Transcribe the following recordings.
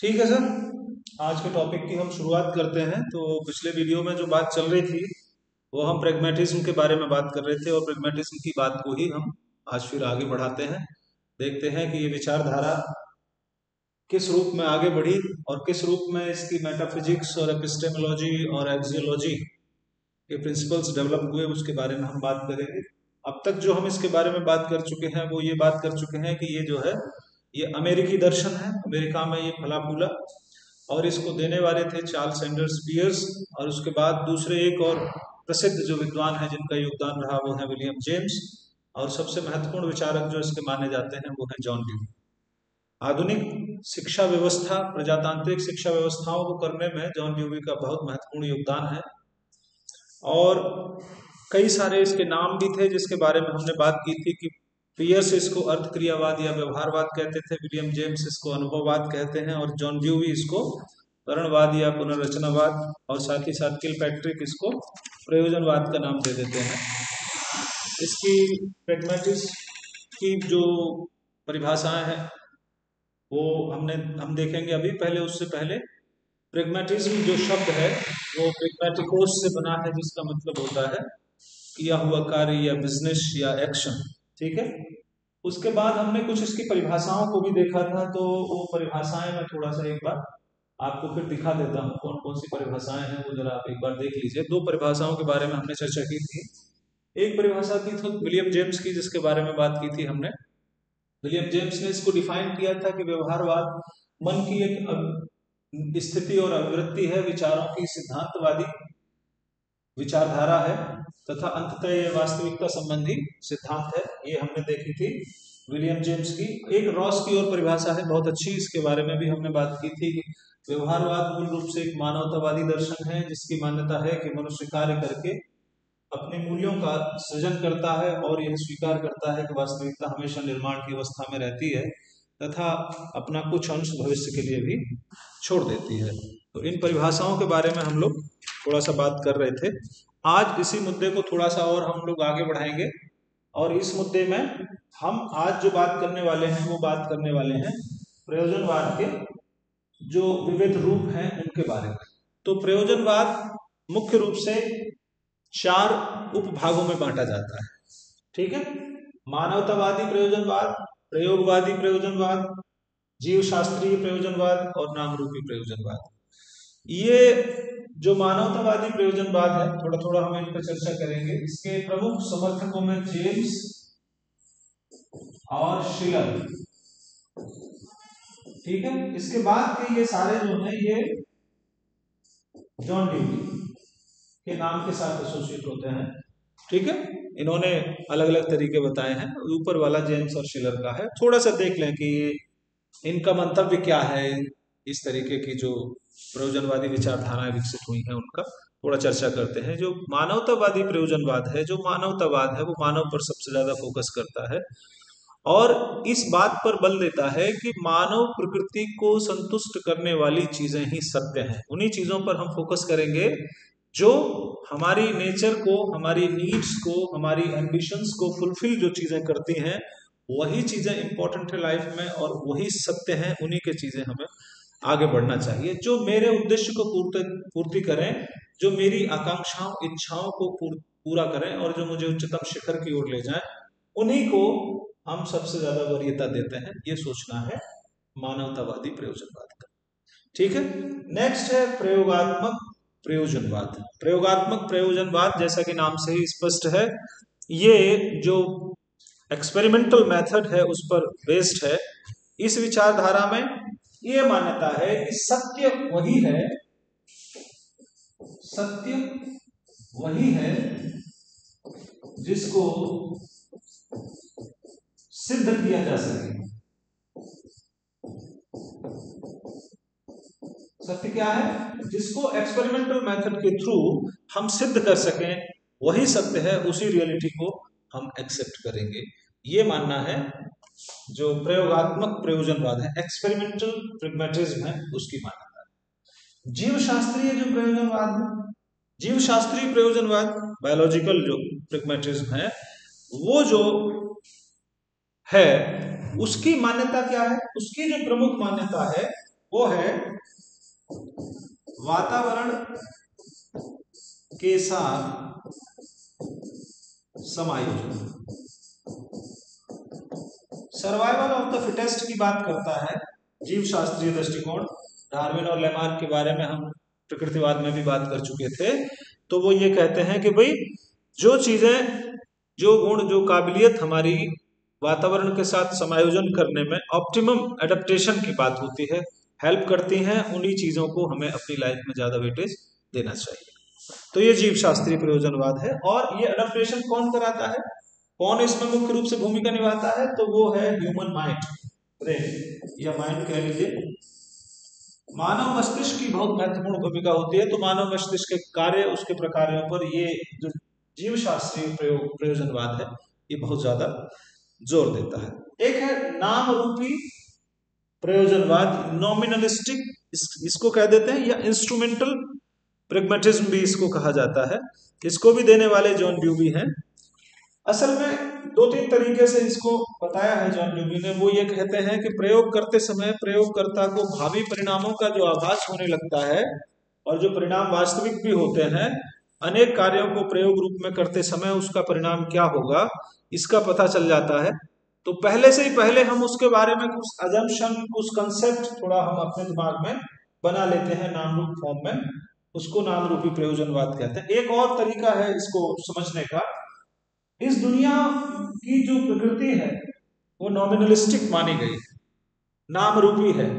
ठीक है सर, आज के टॉपिक की हम शुरुआत करते हैं। तो पिछले वीडियो में जो बात चल रही थी वो हम प्रेग्मेटिज्म के बारे में बात कर रहे थे, और प्रेग्मेटिज्म की बात को ही हम आज फिर आगे बढ़ाते हैं। देखते हैं कि ये विचारधारा किस रूप में आगे बढ़ी और किस रूप में इसकी मेटाफिजिक्स और एपिस्टेमोलॉजी और एक्सियोलॉजी के प्रिंसिपल्स डेवलप हुए, उसके बारे में हम बात करेंगे। अब तक जो हम इसके बारे में बात कर चुके हैं वो ये बात कर चुके हैं कि ये जो है ये अमेरिकी दर्शन है, अमेरिका में ये फला फूला, और इसको देने वाले थे चार्ल्स सैंडर्स पियर्स, और उसके बाद दूसरे एक और प्रसिद्ध जो विद्वान है जिनका योगदान रहा वो है विलियम जेम्स, और सबसे महत्वपूर्ण विचारक जो इसके माने जाते हैं वो है जॉन ड्यूई। आधुनिक शिक्षा व्यवस्था, प्रजातांत्रिक शिक्षा व्यवस्थाओं को करने में जॉन ड्यूई का बहुत महत्वपूर्ण योगदान है, और कई सारे इसके नाम भी थे जिसके बारे में हमने बात की थी कि पियर्स इसको अर्थक्रियावाद या व्यवहारवाद कहते थे, विलियम जेम्स इसको अनुभववाद कहते हैं, और जॉन ड्यूई इसको करणवाद या पुनर्रचनावाद, और साथ ही साथ किलपैट्रिक इसको प्रयोजनवाद का नाम दे देते हैं। इसकी प्रेग्मेटिज्म की जो परिभाषाएं हैं वो हम देखेंगे अभी। पहले उससे पहले प्रेग्मेटिज्म जो शब्द है वो प्रेग्मेटिकोस से बना है, जिसका मतलब होता है किया हुआ कार्य या बिजनेस या एक्शन। ठीक है, उसके बाद हमने कुछ इसकी परिभाषाओं को भी देखा था, तो वो परिभाषाएं मैं थोड़ा सा एक बार आपको फिर दिखा देता हूँ कौन कौन सी परिभाषाएं हैं, वो जरा आप एक बार देख लीजिए। दो परिभाषाओं के बारे में हमने चर्चा की थी। एक परिभाषा थी तो विलियम जेम्स की, जिसके बारे में बात की थी हमने। विलियम जेम्स ने इसको डिफाइन किया था कि व्यवहारवाद मन की एक स्थिति और अभिवृत्ति है, विचारों की सिद्धांतवादी विचारधारा है, तथा अंततः ये वास्तविकता संबंधी सिद्धांत है। ये हमने देखी थी विलियम जेम्स की। एक रॉस की और परिभाषा है बहुत अच्छी, इसके बारे में भी हमने बात की थी कि व्यवहारवाद मूल रूप से एक मानवतावादी दर्शन है जिसकी मान्यता है कि मनुष्य कार्य करके अपने मूल्यों का सृजन करता है और यह स्वीकार करता है कि वास्तविकता हमेशा निर्माण की अवस्था में रहती है तथा अपना कुछ अंश भविष्य के लिए भी छोड़ देती है। तो इन परिभाषाओं के बारे में हम लोग थोड़ा सा बात कर रहे थे। आज इसी मुद्दे को थोड़ा सा और हम लोग आगे बढ़ाएंगे, और इस मुद्दे में हम आज जो बात करने वाले हैं वो बात करने वाले हैं प्रयोजनवाद के जो विविध रूप हैं उनके बारे में। तो प्रयोजनवाद मुख्य रूप से 4 उपभागों में बांटा जाता है। ठीक है, मानवतावादी प्रयोजनवाद, प्रयोगवादी प्रयोजनवाद, जीव शास्त्रीय प्रयोजनवाद और नाम रूपी प्रयोजनवाद। ये जो मानवतावादी प्रयोजनवाद है, थोड़ा थोड़ा हम इन पर चर्चा करेंगे। इसके प्रमुख समर्थकों में जेम्स और शिलर। ठीक है, इसके बाद के ये सारे जो हैं ये जॉन ड्यूई के नाम के साथ एसोसिएट होते हैं। ठीक है, इन्होंने अलग अलग तरीके बताए हैं। ऊपर वाला जेम्स और शिलर का है। थोड़ा सा देख लें कि इनका मंतव्य क्या है, इस तरीके की जो प्रयोजनवादी विचारधाराएं विकसित हुई हैं उनका थोड़ा चर्चा करते हैं। जो मानवतावादी प्रयोजनवाद है, जो मानवतावाद है वो मानव पर सबसे ज्यादा फोकस करता है और इस बात पर बल देता है कि मानव प्रकृति को संतुष्ट करने वाली चीजें ही सत्य हैं। उन्हीं चीजों पर हम फोकस करेंगे जो हमारी नेचर को, हमारी नीड्स को, हमारी एम्बिशंस को फुलफिल जो चीजें करती हैं वही चीजें इंपॉर्टेंट है लाइफ में, और वही सत्य हैं। उन्हीं के चीजें हमें आगे बढ़ना चाहिए जो मेरे उद्देश्य को पूर्ति करें, जो मेरी आकांक्षाओं इच्छाओं को पूरा करें और जो मुझे उच्चतम शिखर की ओर ले जाएं, उन्हीं को हम सबसे ज्यादा वरीयता देते हैं। ये सोचना है मानवतावादी प्रयोजनवाद का। ठीक है, नेक्स्ट है प्रयोगात्मक प्रयोजनवाद। प्रयोगात्मक प्रयोजनवाद जैसा कि नाम से ही स्पष्ट है, ये जो एक्सपेरिमेंटल मेथड है उस पर बेस्ड है। इस विचारधारा में ये मान्यता है कि सत्य वही है, सत्य वही है जिसको सिद्ध किया जा सके। सत्य क्या है? जिसको एक्सपेरिमेंटल मेथड के थ्रू हम सिद्ध कर सकें वही सत्य है, उसी रियलिटी को हम एक्सेप्ट करेंगे। ये मानना है जो प्रयोगात्मक प्रयोजनवाद है, एक्सपेरिमेंटल प्रेग्मेटिज्म है, उसकी मान्यता है। जीव शास्त्रीय जो प्रयोजनवाद है, जीव शास्त्रीय प्रयोजनवाद, बायोलॉजिकल जो प्रेग्मेटिज्म है, वो जो है उसकी मान्यता क्या है? उसकी जो प्रमुख मान्यता है वो है वातावरण के साथ समायोजन। सर्वाइवल ऑफ द फिटेस्ट की बात करता है जीव शास्त्रीय दृष्टिकोण। डार्विन और लेमार्क के बारे में हम प्रकृतिवाद में भी बात कर चुके थे। तो वो ये कहते हैं कि भाई जो चीजें, जो गुण, जो काबिलियत हमारी वातावरण के साथ समायोजन करने में ऑप्टिमम एडेप्टेशन की बात होती है, हेल्प करती हैं, उन्हीं चीजों को हमें अपनी लाइफ में ज्यादा वेटेज देना चाहिए। तो ये जीव शास्त्रीय प्रयोजनवाद है। और ये एडेप्टेशन कौन कराता है, कौन इसमें मुख्य रूप से भूमिका निभाता है, तो वो है ह्यूमन माइंड, ब्रेन या माइंड कह लीजिए। मानव मस्तिष्क की बहुत महत्वपूर्ण भूमिका होती है। तो मानव मस्तिष्क के कार्य, उसके प्रकारों पर ये जो जीव शास्त्रीय प्रयोजनवाद है ये बहुत ज्यादा जोर देता है। एक है नाम रूपी प्रयोजनवाद, नॉमिनलिस्टिक इसको कह देते हैं, या इंस्ट्रूमेंटल प्रेग्मेटिज्म भी इसको कहा जाता है। इसको भी देने वाले जॉन ड्यूबी हैं। असल में दो तीन तरीके से इसको बताया है जॉन ड्यूबी ने। वो ये कहते हैं कि प्रयोग करते समय प्रयोगकर्ता को भावी परिणामों का जो आभास होने लगता है और जो परिणाम वास्तविक भी होते हैं, अनेक कार्यों को प्रयोग रूप में करते समय उसका परिणाम क्या होगा इसका पता चल जाता है। तो पहले से ही पहले हम उसके बारे में कुछ अजम्पशन, कुछ कंसेप्ट थोड़ा हम अपने दिमाग में बना लेते हैं नाम रूप फॉर्म में, उसको नाम रूपी प्रयोजनवाद कहते हैं। एक और तरीका है इसको समझने का, इस दुनिया की जो प्रकृति है वो नॉमिनलिस्टिक मानी गई है, नाम रूपी है,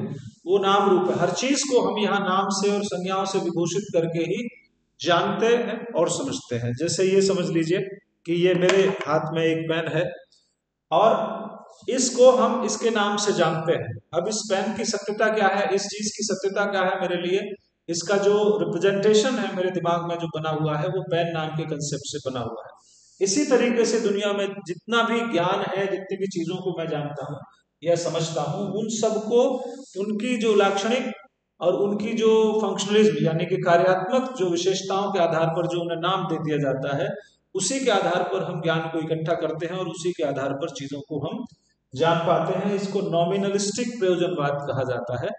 वो नाम रूप है। हर चीज को हम यहाँ नाम से और संज्ञाओं से विभूषित करके ही जानते हैं और समझते हैं। जैसे ये समझ लीजिए कि ये मेरे हाथ में एक पेन है और इसको हम इसके नाम से जानते हैं। अब इस पेन की सत्यता क्या है, इस चीज की सत्यता क्या है मेरे लिए, इसका जो रिप्रेजेंटेशन है मेरे दिमाग में जो बना हुआ है वो पेन नाम के कंसेप्ट से बना हुआ है। इसी तरीके से दुनिया में जितना भी ज्ञान है, जितनी भी चीजों को मैं जानता हूँ या समझता हूँ, उन सबको उनकी जो लाक्षणिक और उनकी जो फंक्शनलिज्म यानी कि कार्यात्मक जो विशेषताओं के आधार पर जो उन्हें नाम दे दिया जाता है, उसी के आधार पर हम ज्ञान को इकट्ठा करते हैं और उसी के आधार पर चीजों को हम जान पाते हैं। इसको नॉमिनलिस्टिक प्रयोजनवाद कहा जाता है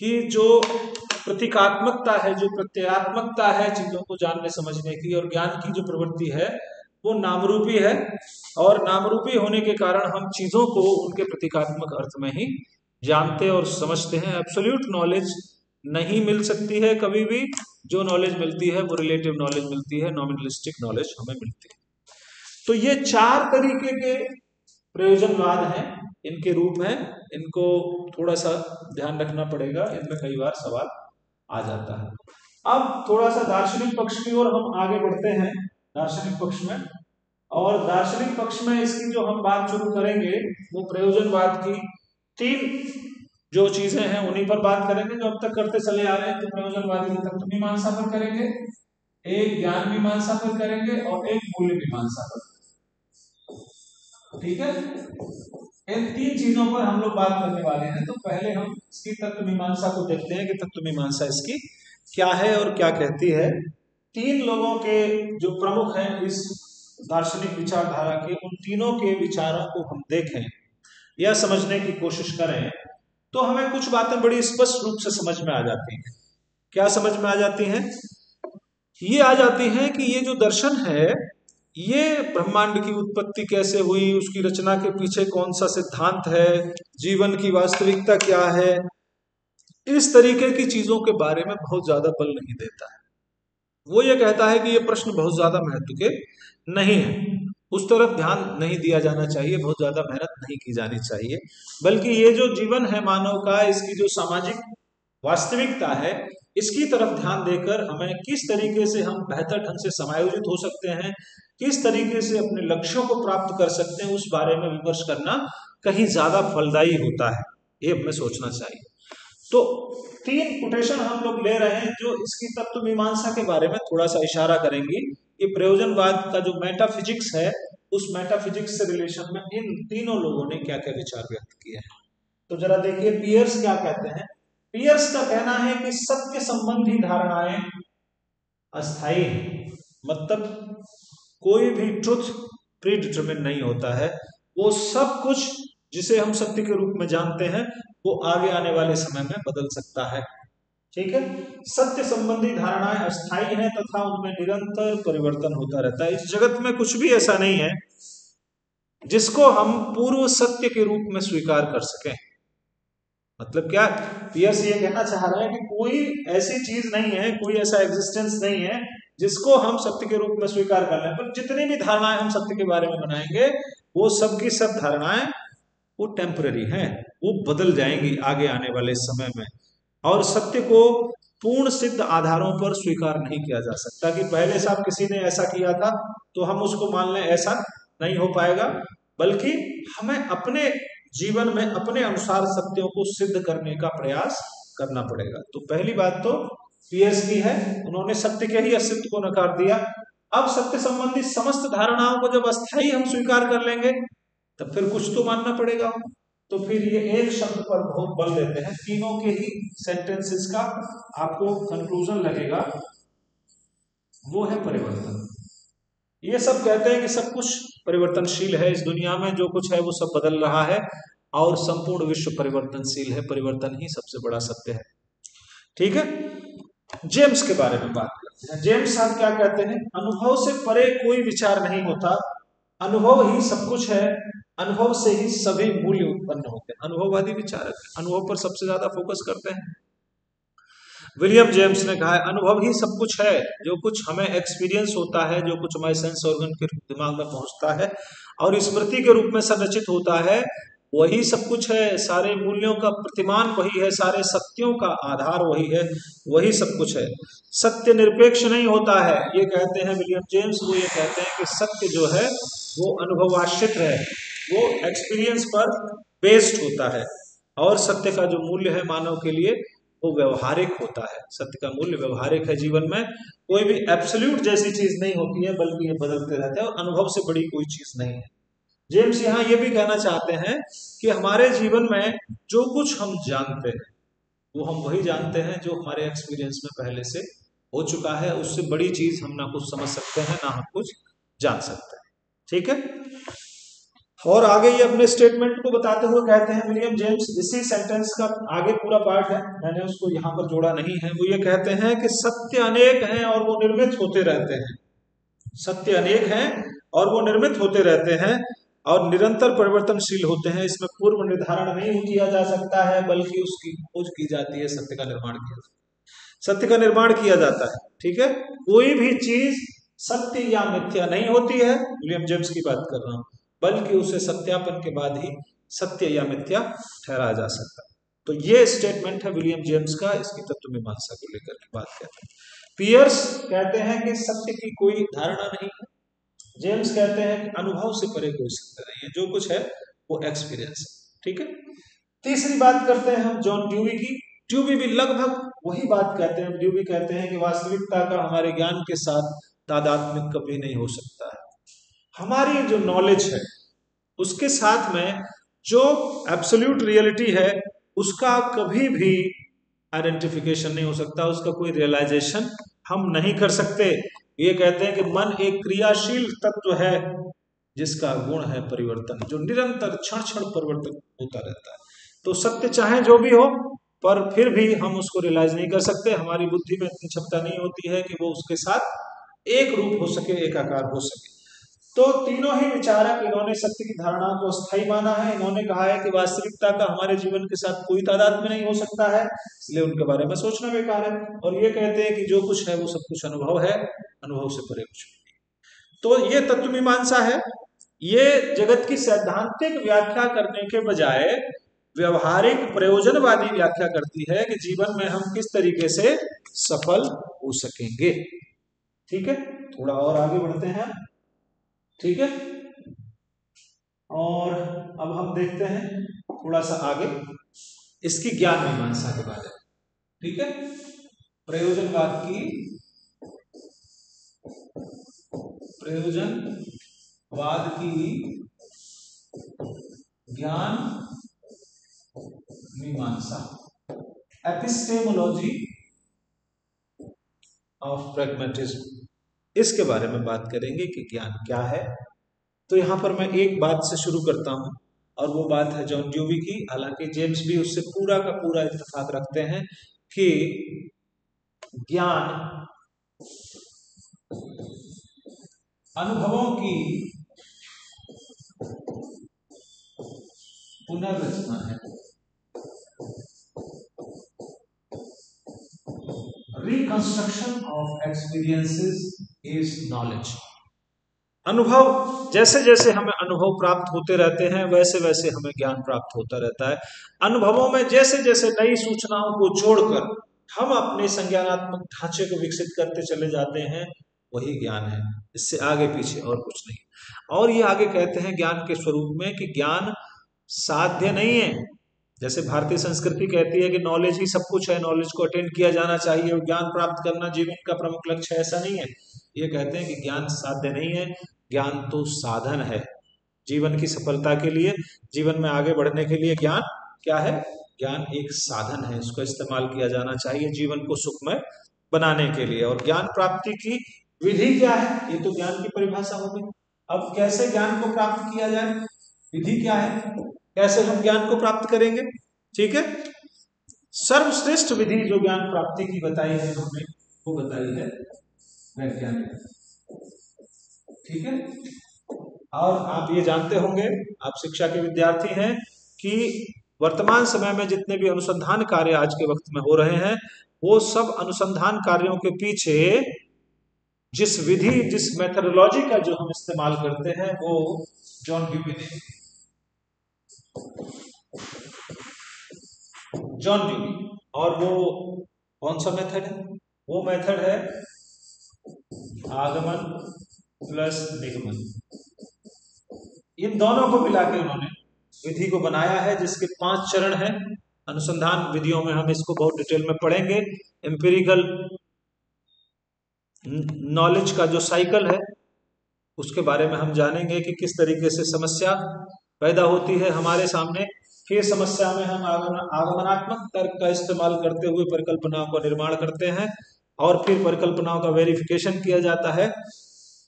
कि जो प्रतीकात्मकता है, जो प्रत्ययात्मकता है चीजों को जानने समझने की, और ज्ञान की जो प्रवृत्ति है वो नामरूपी है। और नामरूपी होने के कारण हम चीजों को उनके प्रतीकात्मक अर्थ में ही जानते और समझते हैं। एब्सोल्यूट नॉलेज नहीं मिल सकती है कभी भी, जो नॉलेज मिलती है वो रिलेटिव नॉलेज मिलती है, नॉमिनलिस्टिक नॉलेज हमें मिलती है। तो ये चार तरीके के प्रयोजनवाद हैं, इनके रूप हैं, इनको थोड़ा सा ध्यान रखना पड़ेगा, इनमें कई बार सवाल आ जाता है। अब थोड़ा सा दार्शनिक पक्ष की ओर हम आगे बढ़ते हैं, दार्शनिक पक्ष में। और दार्शनिक पक्ष में इसकी जो हम बात शुरू करेंगे वो प्रयोजनवाद की तीन जो चीजें हैं उन्हीं पर बात करेंगे जो अब तक करते चले आ रहे हैं। तो प्रयोजनवादी की तत्व मीमांसा पर करेंगे, एक ज्ञान मीमांसा पर करेंगे और एक मूल्य मीमांसा पर। ठीक है, इन तीन चीजों पर हम लोग बात करने वाले हैं। तो पहले हम इसकी तत्व मीमांसा को देखते हैं कि तत्व मीमांसा इसकी क्या है और क्या कहती है। तीन लोगों के जो प्रमुख हैं इस दार्शनिक विचारधारा के, उन तीनों के विचारों को हम देखें या समझने की कोशिश करें तो हमें कुछ बातें बड़ी स्पष्ट रूप से समझ में आ जाती हैं। क्या समझ में आ जाती हैं? ये आ जाती हैं कि ये जो दर्शन है ये ब्रह्मांड की उत्पत्ति कैसे हुई, उसकी रचना के पीछे कौन सा सिद्धांत है, जीवन की वास्तविकता क्या है, इस तरीके की चीजों के बारे में बहुत ज्यादा बल नहीं देता है। वो ये कहता है कि ये प्रश्न बहुत ज्यादा महत्व के नहीं है, उस तरफ ध्यान नहीं दिया जाना चाहिए, बहुत ज्यादा मेहनत नहीं की जानी चाहिए, बल्कि ये जो जीवन है मानव का, इसकी जो सामाजिक वास्तविकता है, इसकी तरफ ध्यान देकर हमें किस तरीके से हम बेहतर ढंग से समायोजित हो सकते हैं, किस तरीके से अपने लक्ष्यों को प्राप्त कर सकते हैं, उस बारे में विमर्श करना कहीं ज्यादा फलदायी होता है, ये हमें सोचना चाहिए। तो तीन कोटेशन हम लोग ले रहे हैं जो इसकी तत्व मीमांसा के बारे में थोड़ा सा इशारा करेंगी कि प्रयोजनवाद का जो मेटाफिजिक्स है उस मेटाफिजिक्स से रिलेशन में इन तीनों लोगों ने क्या क्या विचार व्यक्त किए हैं। तो जरा देखिए पियर्स क्या कहते हैं। पियर्स का कहना है कि सत्य संबंधी धारणाएं अस्थायी हैं, मतलब कोई भी ट्रुथ प्री डिटरमिन नहीं होता है, वो सब कुछ जिसे हम सत्य के रूप में जानते हैं वो आगे आने वाले समय में बदल सकता है। ठीक है, सत्य संबंधी धारणाएं अस्थायी हैं तथा उनमें निरंतर परिवर्तन होता रहता है। इस जगत में कुछ भी ऐसा नहीं है जिसको हम पूर्व सत्य के रूप में स्वीकार कर सकें। मतलब क्या पियर्स ये कहना चाह रहे हैं कि कोई ऐसी चीज नहीं है, कोई ऐसा एग्जिस्टेंस नहीं है जिसको हम सत्य के रूप में स्वीकार कर लें। पर जितनी भी धारणाएं हम सत्य के बारे में बनाएंगे वो सब की सब धारणाएं वो टेम्पररी हैं, वो बदल जाएंगी आगे आने वाले समय में। और सत्य को पूर्ण सिद्ध आधारों पर स्वीकार नहीं किया जा सकता कि पहले साहब किसी ने ऐसा किया था तो हम उसको मान लें, ऐसा नहीं हो पाएगा। बल्कि हमें अपने जीवन में अपने अनुसार सत्यों को सिद्ध करने का प्रयास करना पड़ेगा। तो पहली बात तो पियर्स की है, उन्होंने सत्य के ही अस्तित्व को नकार दिया। अब सत्य संबंधी समस्त धारणाओं को जब अस्थायी हम स्वीकार कर लेंगे तब फिर कुछ तो मानना पड़ेगा। तो फिर ये एक शब्द पर बहुत बल देते हैं, तीनों के ही सेंटेंसेस का आपको कंक्लूजन लगेगा, वो है परिवर्तन। ये सब कहते हैं कि सब कुछ परिवर्तनशील है, इस दुनिया में जो कुछ है वो सब बदल रहा है और संपूर्ण विश्व परिवर्तनशील है, परिवर्तन ही सबसे बड़ा सत्य है। ठीक है, जेम्स के बारे में बात करते हैं। जेम्स साहब क्या कहते हैं, अनुभव से परे कोई विचार नहीं होता, अनुभव ही सब कुछ है, अनुभव से ही सभी मूल्य उत्पन्न होते हैं। अनुभववादी विचारक अनुभव पर सबसे ज्यादा फोकस करते हैं। विलियम जेम्स ने कहा है अनुभव ही सब कुछ है, जो कुछ हमें एक्सपीरियंस होता है, जो कुछ हमारे सेंस ऑर्गन के दिमाग में पहुंचता है और स्मृति के रूप में संरचित होता है, वही सब कुछ है। सारे मूल्यों का प्रतिमान वही है, सारे सत्यों का आधार वही है, वही सब कुछ है। सत्य निरपेक्ष नहीं होता है, ये कहते हैं विलियम जेम्स। वो ये कहते हैं कि सत्य जो है वो अनुभवाश्रित है, वो एक्सपीरियंस पर बेस्ड होता है और सत्य का जो मूल्य है मानव के लिए वो व्यवहारिक होता है। सत्य का मूल्य व्यवहारिक है। जीवन में कोई भी एब्सोल्यूट जैसी चीज नहीं होती है, बल्कि ये बदलते रहते हैं और अनुभव से बड़ी कोई चीज नहीं है। जेम्स यहाँ ये भी कहना चाहते हैं कि हमारे जीवन में जो कुछ हम जानते हैं वो हम वही जानते हैं जो हमारे एक्सपीरियंस में पहले से हो चुका है। उससे बड़ी चीज हम ना कुछ समझ सकते हैं ना हम कुछ जान सकते हैं। ठीक है, और आगे ये अपने स्टेटमेंट को बताते हुए कहते हैं विलियम जेम्स, इसी सेंटेंस का आगे पूरा पार्ट है, मैंने उसको यहाँ पर जोड़ा नहीं है। वो ये कहते हैं कि सत्य अनेक हैं और वो निर्मित होते रहते हैं। सत्य अनेक हैं और वो निर्मित होते रहते हैं और निरंतर परिवर्तनशील होते हैं। इसमें पूर्व निर्धारण नहीं किया जा सकता है, बल्कि उसकी खोज की जाती है, सत्य का निर्माण किया जाता है, सत्य का निर्माण किया जाता है। ठीक है, कोई भी चीज सत्य या मिथ्या नहीं होती है, विलियम जेम्स की बात कर रहा हूं, बल्कि उसे सत्यापन के बाद ही सत्य या मिथ्या ठहराया जा सकता है। तो ये स्टेटमेंट है विलियम जेम्स का, इसकी तत्व मीमांसा को लेकर के बात कहते हैं। पियर्स कहते हैं कि सत्य की कोई धारणा नहीं है, जेम्स कहते हैं कि अनुभव से परे कोई सत्य नहीं है, जो कुछ है वो एक्सपीरियंस है। ठीक है, तीसरी बात करते हैं हम जॉन ड्यूवी की। ड्यूवी भी लगभग वही बात कहते हैं। ड्यूवी कहते हैं कि वास्तविकता का हमारे ज्ञान के साथ तादात्म्य कभी नहीं हो सकता है। हमारी जो नॉलेज है उसके साथ में जो एब्सोल्यूट रियलिटी है उसका कभी भी आइडेंटिफिकेशन नहीं हो सकता, उसका कोई रियलाइजेशन हम नहीं कर सकते। ये कहते हैं कि मन एक क्रियाशील तत्व है जिसका गुण है परिवर्तन, जो निरंतर क्षण क्षण परिवर्तन होता रहता है। तो सत्य चाहे जो भी हो, पर फिर भी हम उसको रियलाइज नहीं कर सकते। हमारी बुद्धि में इतनी क्षमता नहीं होती है कि वो उसके साथ एक रूप हो सके, एकाकार हो सके। तो तीनों ही विचारक इन्होंने सत्य की धारणा को स्थायी माना है। इन्होंने कहा है कि वास्तविकता का हमारे जीवन के साथ कोई तादात्म्य नहीं हो सकता है, इसलिए उनके बारे में सोचना बेकार है। और ये कहते हैं कि जो कुछ है वो सब कुछ अनुभव है, अनुभव से परे कुछ नहीं। तो ये तत्व मीमांसा है। ये जगत की सैद्धांतिक व्याख्या करने के बजाय व्यवहारिक प्रयोजनवादी व्याख्या करती है कि जीवन में हम किस तरीके से सफल हो सकेंगे। ठीक है, थोड़ा और आगे बढ़ते हैं। ठीक है, और अब हम देखते हैं थोड़ा सा आगे इसकी ज्ञान मीमांसा के बारे में। ठीक है, प्रयोजनवाद की ज्ञान मीमांसा, एपिस्टेमोलॉजी ऑफ प्रैग्मेटिज्म, इसके बारे में बात करेंगे कि ज्ञान क्या है। तो यहां पर मैं एक बात से शुरू करता हूं। और वो बात है जॉन ड्यूवी की। हालांकि जेम्स भी उससे पूरा का पूरा इत्तेफाक रखते हैं कि ज्ञान अनुभवों की पुनर्रचना है, reconstruction of experiences is knowledge. अनुभव, जैसे जैसे हमें अनुभव प्राप्त होते रहते हैं वैसे वैसे हमें ज्ञान प्राप्त होता रहता है। अनुभवों में जैसे जैसे नई सूचनाओं को जोड़कर हम अपने संज्ञानात्मक ढांचे को विकसित करते चले जाते हैं, वही ज्ञान है। इससे आगे पीछे और कुछ नहीं। और ये आगे कहते हैं ज्ञान के स्वरूप में कि ज्ञान साध्य नहीं है। जैसे भारतीय संस्कृति कहती है कि नॉलेज ही सब कुछ है, नॉलेज को अटेंड किया जाना चाहिए और ज्ञान प्राप्त करना जीवन का प्रमुख लक्ष्य है, ऐसा नहीं है। ये कहते हैं कि ज्ञान साध्य नहीं है, ज्ञान तो साधन है जीवन की सफलता के लिए। जीवन में आगे बढ़ने के लिए ज्ञान क्या है? ज्ञान एक साधन है, इसको इस्तेमाल किया जाना चाहिए जीवन को सुखमय बनाने के लिए। और ज्ञान प्राप्ति की विधि क्या है? ये तो ज्ञान की परिभाषा हो गई। अब कैसे ज्ञान को प्राप्त किया जाए, विधि क्या है, कैसे हम ज्ञान को प्राप्त करेंगे? ठीक है, सर्वश्रेष्ठ विधि जो ज्ञान प्राप्ति की बताई है हमने, वो बताई है वैज्ञानिक। ठीक है, और आप ये जानते होंगे, आप शिक्षा के विद्यार्थी हैं, कि वर्तमान समय में जितने भी अनुसंधान कार्य आज के वक्त में हो रहे हैं, वो सब अनुसंधान कार्यों के पीछे जिस विधि, जिस मेथोडोलॉजी का जो हम इस्तेमाल करते हैं, वो जॉन ड्यूवी ने, जॉन ड्यूवी। और वो कौन सा मेथड है? वो मेथड है आगमन प्लस निगमन। इन दोनों को मिला के उन्होंने विधि को बनाया है, जिसके 5 चरण हैं। अनुसंधान विधियों में हम इसको बहुत डिटेल में पढ़ेंगे। एम्पिरिकल नॉलेज का जो साइकिल है उसके बारे में हम जानेंगे कि किस तरीके से समस्या पैदा होती है हमारे सामने, फिर समस्या में हम आगमनात्मक तर्क का इस्तेमाल करते हुए परिकल्पनाओं का निर्माण करते हैं, और फिर परिकल्पनाओं का वेरिफिकेशन किया जाता है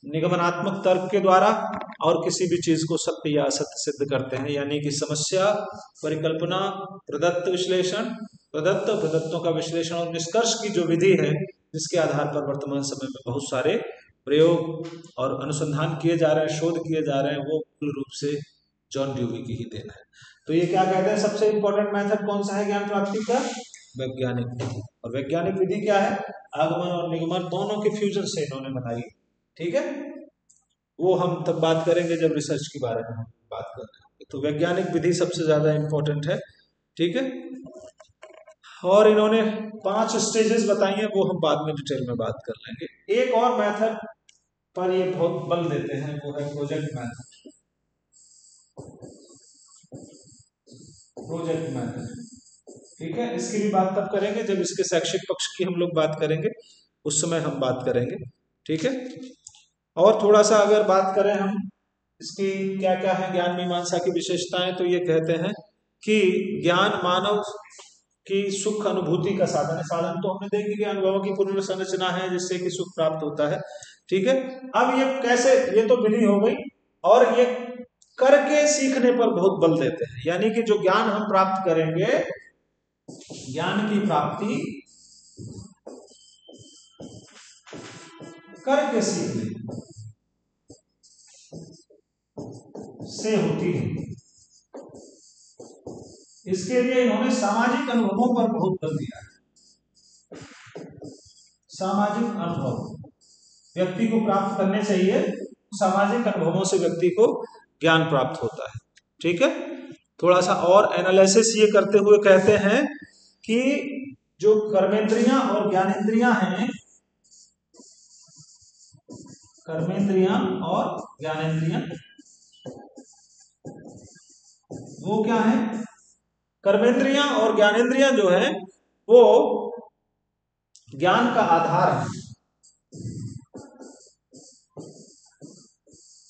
निगमनात्मक तर्क के द्वारा, और किसी भी चीज को सत्य या असत्य सिद्ध करते हैं। यानी कि समस्या, परिकल्पना, प्रदत्त विश्लेषण, प्रदत्तों का विश्लेषण और निष्कर्ष की जो विधि है, जिसके आधार पर वर्तमान समय में बहुत सारे प्रयोग और अनुसंधान किए जा रहे हैं, शोध किए जा रहे हैं, वो मूल रूप से जॉन ड्यूवी की ही देन है। तो ये क्या कहते हैं, सबसे इंपॉर्टेंट मेथड कौन सा है ज्ञान प्राप्ति का? वैज्ञानिक विधि। और वैज्ञानिक विधि क्या है? आगमन और निगमन दोनों के फ्यूजन से इन्होंने बनाई। ठीक है, वो हम तब बात करेंगे जब रिसर्च के बारे में हम बात कर रहे हैं। तो वैज्ञानिक विधि सबसे ज्यादा इंपॉर्टेंट है। ठीक है, और इन्होंने 5 स्टेजेस बताई हैं, वो हम बाद में डिटेल में बात कर लेंगे। एक और मेथड पर ये बहुत बल देते हैं, वो है प्रोजेक्ट मेथड। प्रोजेक्ट मेथड, ठीक है, इसकी भी बात तब करेंगे जब इसके शैक्षिक पक्ष की हम लोग बात करेंगे, उस समय हम बात करेंगे। ठीक है, और थोड़ा सा अगर बात करें हम इसकी क्या क्या है ज्ञान मीमांसा की विशेषताएं, तो ये कहते हैं कि ज्ञान मानव की सुख अनुभूति का साधन है। साधन तो हमने देखी कि अनुभवों की पूर्ण संरचना है जिससे कि सुख प्राप्त होता है। ठीक है, अब ये कैसे, ये तो विधि हो गई, और ये करके सीखने पर बहुत बल देते हैं। यानी कि जो ज्ञान हम प्राप्त करेंगे, ज्ञान की प्राप्ति करके सीखने से होती है। इसके लिए इन्होंने सामाजिक अनुभवों पर बहुत बल दिया है। सामाजिक अनुभव व्यक्ति को प्राप्त करने चाहिए, सामाजिक अनुभवों से व्यक्ति को ज्ञान प्राप्त होता है। ठीक है, थोड़ा सा और एनालिसिस ये करते हुए कहते हैं कि जो कर्मेंद्रियां और ज्ञानेंद्रियां हैं, कर्मेंद्रियां और ज्ञानेंद्रियां वो क्या है? कर्मेंद्रियां और ज्ञानेंद्रियां जो है वो ज्ञान का आधार है।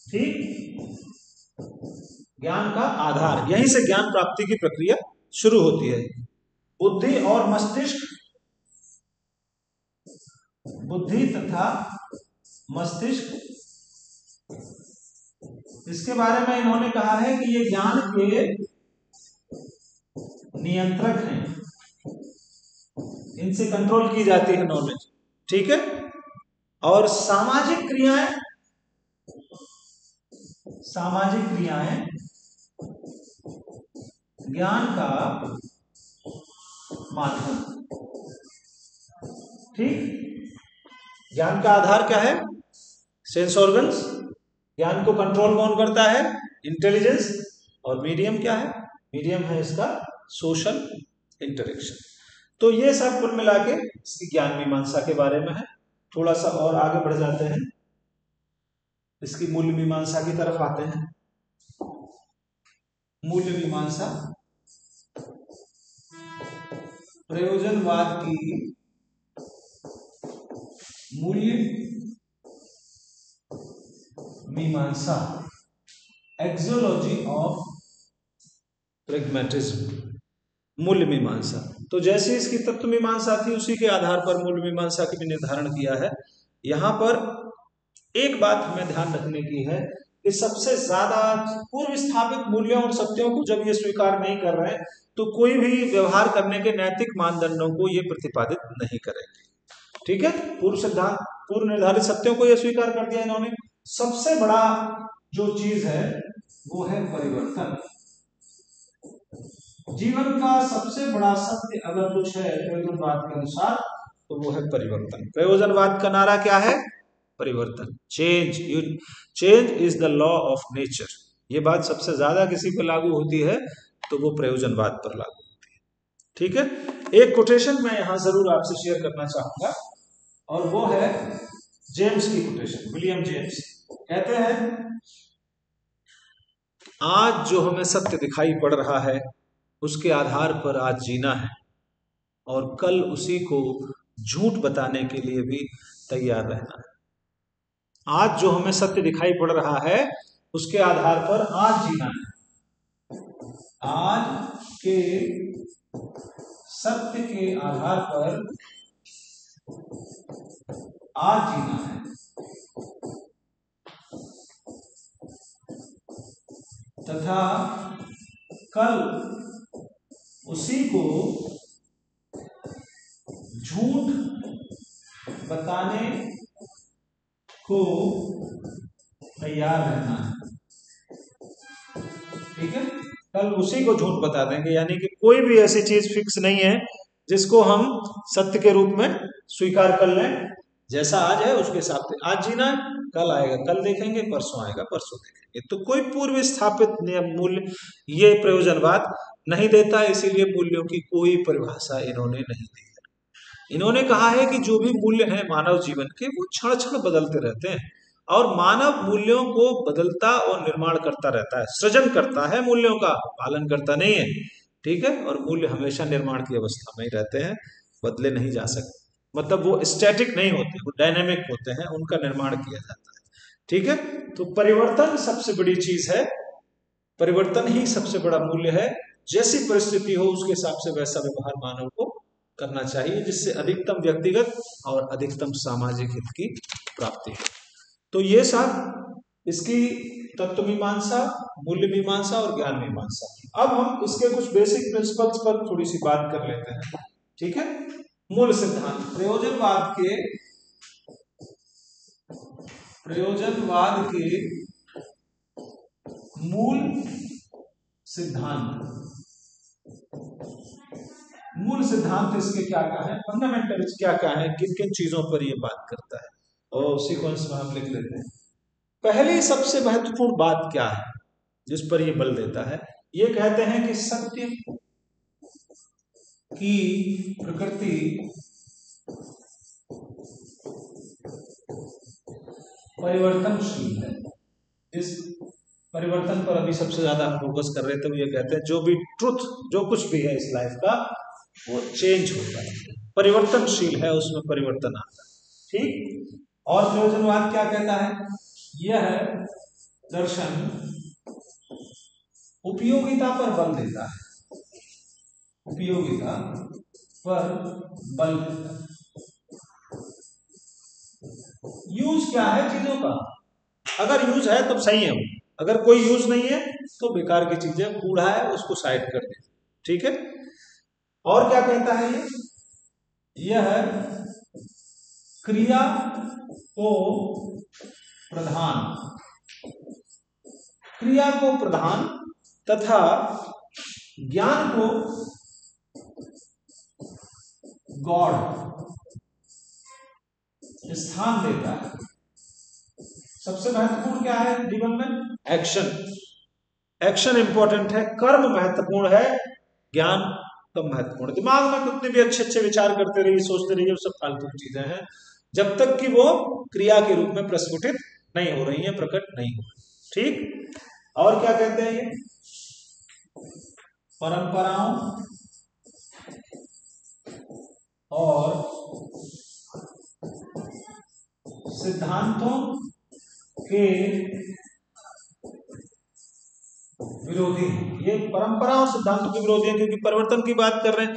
ठीक, ज्ञान का आधार, यहीं से ज्ञान प्राप्ति की प्रक्रिया शुरू होती है। बुद्धि और मस्तिष्क, बुद्धि तथा मस्तिष्क इसके बारे में इन्होंने कहा है कि ये ज्ञान के नियंत्रक हैं, इनसे कंट्रोल की जाती है नॉलेज, ठीक है। और सामाजिक क्रियाएं ज्ञान का माध्यम, ठीक। ज्ञान का आधार क्या है? Sense organs. ज्ञान को कंट्रोल कौन करता है? इंटेलिजेंस। और मीडियम क्या है? मीडियम है इसका सोशल इंटरेक्शन। तो ये सब कुल मिला के इसकी ज्ञान मीमांसा के बारे में है। थोड़ा सा और आगे बढ़ जाते हैं, इसकी मूल्य मीमांसा की तरफ आते हैं। मूल्य मीमांसा प्रयोजनवाद की मूल्य मीमांसा, एक्सोलॉजी ऑफ प्रेग्मेटिज्म। मूल्य मीमांसा, तो जैसे इसकी तत्व मीमांसा थी उसी के आधार पर मूल्य मीमांसा की भी निर्धारण किया है। यहां पर एक बात हमें ध्यान रखने की है कि सबसे ज्यादा पूर्व स्थापित मूल्यों और सत्यों को जब ये स्वीकार नहीं कर रहे हैं तो कोई भी व्यवहार करने के नैतिक मानदंडों को ये प्रतिपादित नहीं करेंगे, ठीक है। पूर्व निर्धारित सत्यों को ये स्वीकार कर दिया इन्होंने। सबसे बड़ा जो चीज है वो है परिवर्तन। जीवन का सबसे बड़ा सत्य अगर कुछ है प्रयोजनवाद के अनुसार तो वो है परिवर्तन। प्रयोजनवाद का नारा क्या है? परिवर्तन। Change is the law of nature. ये बात सबसे ज्यादा किसी पर लागू होती है तो वो प्रयोजनवाद पर लागू होती है, ठीक है। एक कोटेशन मैं यहां जरूर आपसे शेयर करना चाहूंगा और वो है जेम्स की कोटेशन। विलियम जेम्स कहते हैं, आज जो हमें सत्य दिखाई पड़ रहा है उसके आधार पर आज जीना है और कल उसी को झूठ बताने के लिए भी तैयार रहना है। आज जो हमें सत्य दिखाई पड़ रहा है उसके आधार पर आज जीना है। आज के सत्य के आधार पर आज जीना है तथा कल उसी को झूठ बताने को तैयार रहना है, ठीक है। कल उसी को झूठ बता देंगे, यानी कि कोई भी ऐसी चीज फिक्स नहीं है जिसको हम सत्य के रूप में स्वीकार कर लें। जैसा आज है उसके हिसाब से आज जीना है, कल आएगा कल देखेंगे, परसों आएगा परसों देखेंगे। तो कोई पूर्व स्थापित नियम मूल्य ये प्रयोजनवाद नहीं देता, इसीलिए मूल्यों की कोई परिभाषा इन्होंने नहीं दी है। इन्होंने कहा है कि जो भी मूल्य है मानव जीवन के वो क्षण क्षण बदलते रहते हैं और मानव मूल्यों को बदलता और निर्माण करता रहता है, सृजन करता है, मूल्यों का पालन करता नहीं है, ठीक है। और मूल्य हमेशा निर्माण की अवस्था में ही रहते हैं, बदले नहीं जा सकते। मतलब वो स्टैटिक नहीं होते, वो डायनेमिक होते हैं, उनका निर्माण किया जाता है, ठीक है। तो परिवर्तन सबसे बड़ी चीज है, परिवर्तन ही सबसे बड़ा मूल्य है। जैसी परिस्थिति हो उसके हिसाब से वैसा व्यवहार मानव को करना चाहिए जिससे अधिकतम व्यक्तिगत और अधिकतम सामाजिक हित की प्राप्ति हो। तो ये सब इसकी तत्व मीमांसा, मूल्य मीमांसा और ज्ञान मीमांसा। अब हम इसके कुछ बेसिक प्रिंसिपल्स पर थोड़ी सी बात कर लेते हैं, ठीक है। मूल सिद्धांत प्रयोजनवाद के मूल सिद्धांत इसके क्या क्या है, फंडामेंटल्स क्या क्या है, किन किन चीजों पर ये बात करता है, और सीक्वेंस में हम लिख लेते हैं। पहली सबसे महत्वपूर्ण बात क्या है जिस पर ये बल देता है? ये कहते हैं कि सत्य की प्रकृति परिवर्तनशील है। इस परिवर्तन पर अभी सबसे ज्यादा फोकस कर रहे थे। ये कहते हैं जो भी ट्रुथ, जो कुछ भी है इस लाइफ का वो चेंज होता है, परिवर्तनशील है, उसमें परिवर्तन आता है, ठीक। और प्रयोजनवाद क्या कहता है? यह दर्शन उपयोगिता पर बल देता है, उपयोगिता पर बल देता है। यूज क्या है चीजों का? अगर यूज है तब सही है, अगर कोई यूज नहीं है तो बेकार की चीजें, कूड़ा है उसको साइड कर दें। ठीक है। और क्या कहता है ये, यह क्रिया को प्रधान, क्रिया को प्रधान तथा ज्ञान को गौड़ स्थान देता है। सबसे महत्वपूर्ण क्या है जीवन में, एक्शन। एक्शन इंपॉर्टेंट है, कर्म महत्वपूर्ण है, ज्ञान कम महत्वपूर्ण। दिमाग में कितने भी अच्छे अच्छे विचार करते रहिए, सोचते रहिए, सब फालतू की चीजें हैं, जब तक कि वो क्रिया के रूप में प्रस्फुटित नहीं हो रही है, प्रकट नहीं हो रही। ठीक। और क्या कहते हैं ये, परंपराओं और सिद्धांतों के विरोधी। ये परंपरा और सिद्धांतों के विरोधी है, क्योंकि परिवर्तन की बात कर रहे हैं,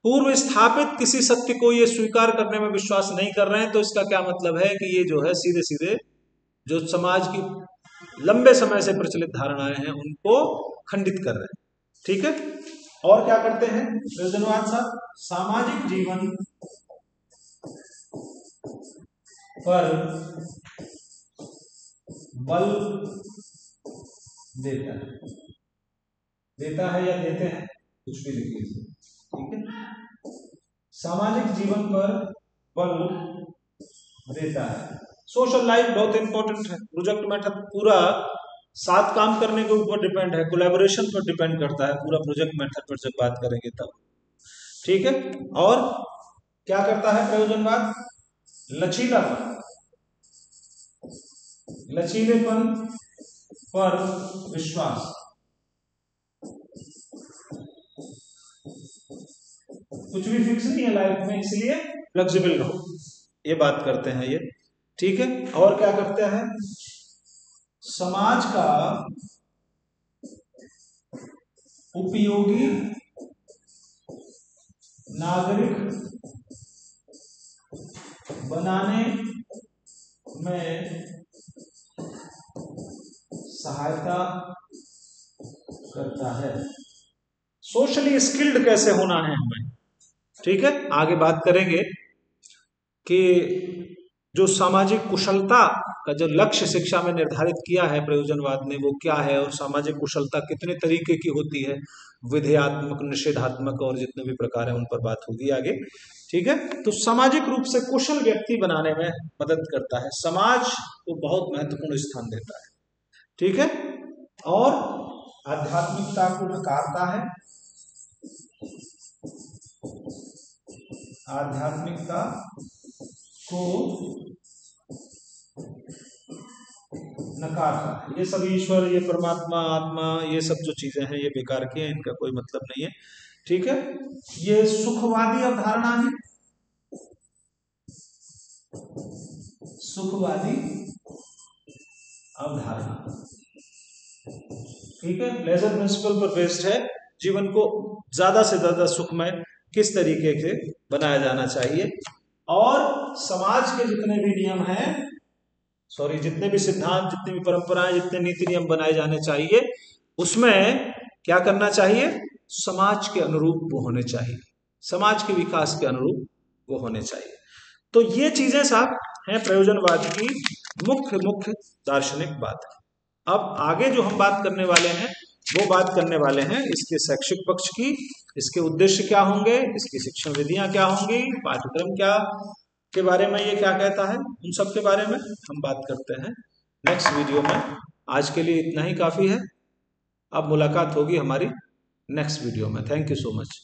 पूर्व स्थापित किसी सत्य को ये स्वीकार करने में विश्वास नहीं कर रहे हैं। तो इसका क्या मतलब है कि ये जो है सीधे सीधे जो समाज की लंबे समय से प्रचलित धारणाएं हैं उनको खंडित कर रहे हैं। ठीक है। और क्या करते हैं प्रयोजनवाद साहब, सामाजिक जीवन पर बल देता है, देता है या देते हैं, कुछ भी लिख लीजिए। ठीक है। सामाजिक जीवन पर बल देता है। सोशल लाइफ बहुत इंपॉर्टेंट है। प्रोजेक्ट मेथड पूरा साथ काम करने के ऊपर डिपेंड है, कोलैबोरेशन पर डिपेंड करता है पूरा प्रोजेक्ट मेथड पर, जब बात करेंगे तब। ठीक है। और क्या करता है प्रयोजनवाद, लचीलापन, लचीलेपन पर विश्वास। कुछ भी फिक्स नहीं है लाइफ में, इसलिए फ्लेक्सिबल रहो, ये बात करते हैं ये। ठीक है। और क्या करते हैं, समाज का उपयोगी नागरिक बनाने में सहायता करता है। सोशली स्किल्ड कैसे होना है हमें। ठीक है। आगे बात करेंगे कि जो सामाजिक कुशलता का जो लक्ष्य शिक्षा में निर्धारित किया है प्रयोजनवाद ने, वो क्या है, और सामाजिक कुशलता कितने तरीके की होती है, विधेयात्मक, निषेधात्मक और जितने भी प्रकार है उन पर बात होगी आगे। ठीक है। तो सामाजिक रूप से कुशल व्यक्ति बनाने में मदद करता है, समाज को बहुत महत्वपूर्ण स्थान देता है। ठीक है। और आध्यात्मिकता को नकारता है, आध्यात्मिकता को नकारता है। ये सब ईश्वर, ये परमात्मा, आत्मा, ये सब जो चीजें हैं ये बेकार की हैं, इनका कोई मतलब नहीं है। ठीक है। ये सुखवादी अवधारणा है, सुखवादी अवधारणा। ठीक है। प्लेजर प्रिंसिपल पर बेस्ड है, जीवन को ज्यादा से ज्यादा सुखमय किस तरीके से बनाया जाना चाहिए। और समाज के जितने भी नियम हैं, जितने भी सिद्धांत, जितनी भी परंपराएं, जितने नीति नियम बनाए जाने चाहिए, उसमें क्या करना चाहिए, समाज के अनुरूप वो होने चाहिए, समाज के विकास के अनुरूप वो होने चाहिए। तो ये चीजें साहब हैं प्रयोजनवाद की मुख्य मुख्य दार्शनिक बात। अब आगे जो हम बात करने वाले हैं वो बात करने वाले हैं इसके शैक्षिक पक्ष की, इसके उद्देश्य क्या होंगे, इसकी शिक्षण विधियां क्या होंगी, पाठ्यक्रम क्या के बारे में ये क्या कहता है, उन सब के बारे में हम बात करते हैं नेक्स्ट वीडियो में। आज के लिए इतना ही काफी है। अब मुलाकात होगी हमारी नेक्स्ट वीडियो में। Thank you so much.